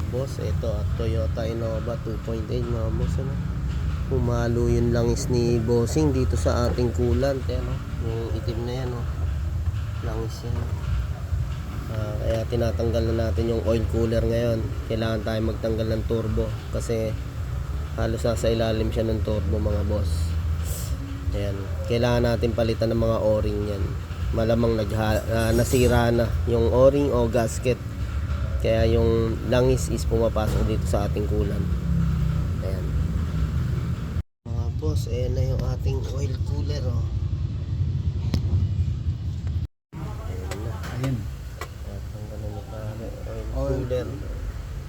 boss, ito at Toyota Innova 2.8 mga boss, ano? Pumalo yung langis ni bossing dito sa ating coolant, ano? Yung itim na yan, oh. Langis yan. Kaya tinatanggal na natin yung oil cooler ngayon. Kailangan tayo magtanggal ng turbo kasi halos nasa ilalim siya ng turbo mga boss. Ayan, kailangan natin palitan ng mga o-ring yan. Malamang nasira na yung o-ring o gasket, kaya yung langis is pumapasok dito sa ating coolant. Ayan mga boss, ayan na yung ating oil cooler, oh. Ayan na. Ayan.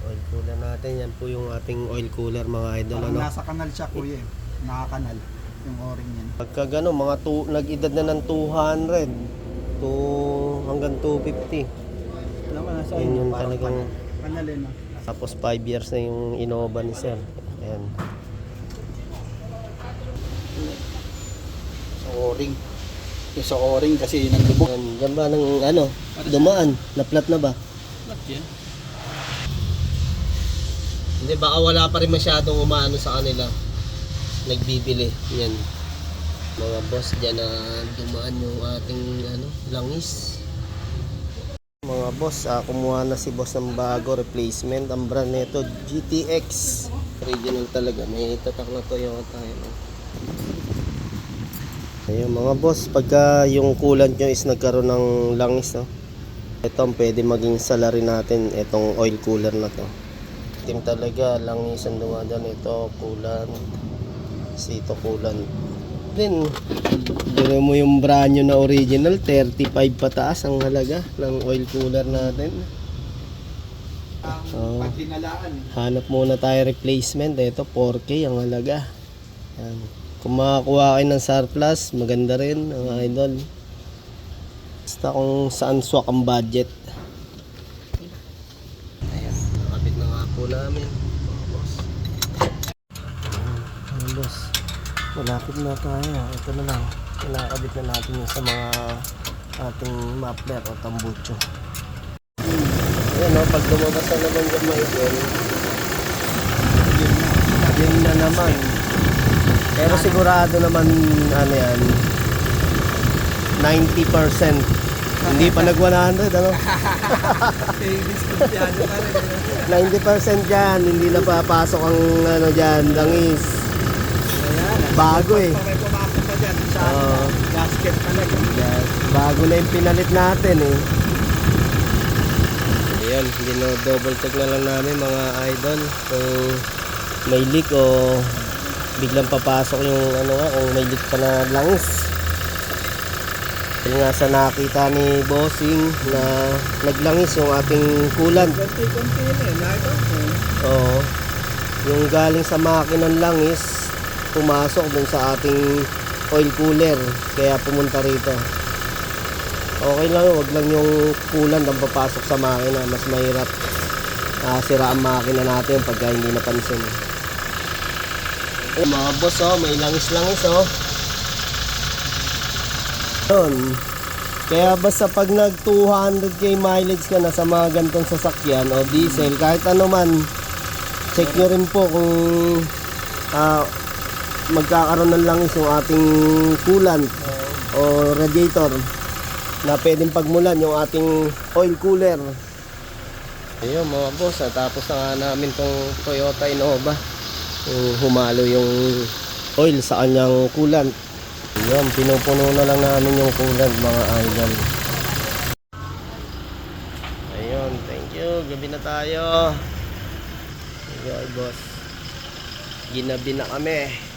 Oil cooler natin, yan po yung ating oil cooler mga idol. Parang ano? nasa kanal siya kuya, nakakanal yung o-ring yan. Pagka gano'n, nag-edad na ng 200 hanggang 250. Alam mo, nasa Yun yung talagang kanal eh, no? tapos 5 years na yung Innova ni sir. Ayan. Sa o-ring. Yung sa o-ring kasi yun ang lubog. Yan ba ng ano, dumaan, naplat na ba? Ba't yan? Hindi, baka wala pa rin masyadong umaano sa kanila, nagbibili. Yan mga boss, dyan na dumaan yung ating ano, langis. Mga boss, kumuha na si boss ng bago replacement. Ang brand nito GTX original talaga, may tatak na Toyota, no? Ayun mga boss, pagka yung coolant nyo is nagkaroon ng langis, no? Ito ang pwede maging salary natin, itong oil cooler na to. Itim talaga, langis ang dumadaan. Ito coolant, ito coolant din. Duro mo yung brand new na original, 35 pataas ang halaga ng oil cooler natin. Pag dinalaan, Hanap muna tayo replacement. Ito 4K ang halaga. Yan. Kung makakuha kayo ng surplus, maganda rin ang idol. Basta kung saan swak ang budget. Ayan, nakabit na nga po namin mga boss. Ayan boss, malapit na tayo. Ito na lang, nakakabit na natin yung sa mga ating muffler o tambucho. Ayan o, pag lumabas na naman yung mga idol, yun na naman. Pero sigurado naman ano yan, 90%. Hindi pa nag 100, ano? 90% dyan, hindi na papasok ang ano dyan, langis. Bago eh. may pumasok pa dyan sa gasket talaga. Yes, bago na yung pinalit natin eh. Ayan, double check na lang namin mga idol kung may leak o biglang papasok yung ano nga, kung may leak pa na langis. Yung nga sa nakita ni bossing na naglangis yung ating coolant. Konti-konti na eh, nakita ko. Oo. Yung galing sa makinang langis pumasok dun sa ating oil cooler, kaya pumunta rito. Okay lang, wag lang yung coolant ang papasok sa makina, mas mahirap sira ang makina natin pagka hindi napansin. Mga boss, oh, may langis-langis, oh. Yun. Kaya basta pag nag 200k mileage ka na sa mga gantong sasakyan o diesel, kahit ano man, check nyo rin po kung magkakaroon ng langis yung ating coolant o radiator na pwedeng pagmulan yung ating oil cooler. Ayun mga boss, tapos na nga namin tong Toyota Innova, humalo yung oil sa kanyang coolant. Ayun, pinupuno na lang namin yung coolant mga idol. Ayun, thank you, gabi na tayo. Ayun boss, ginabi na kami.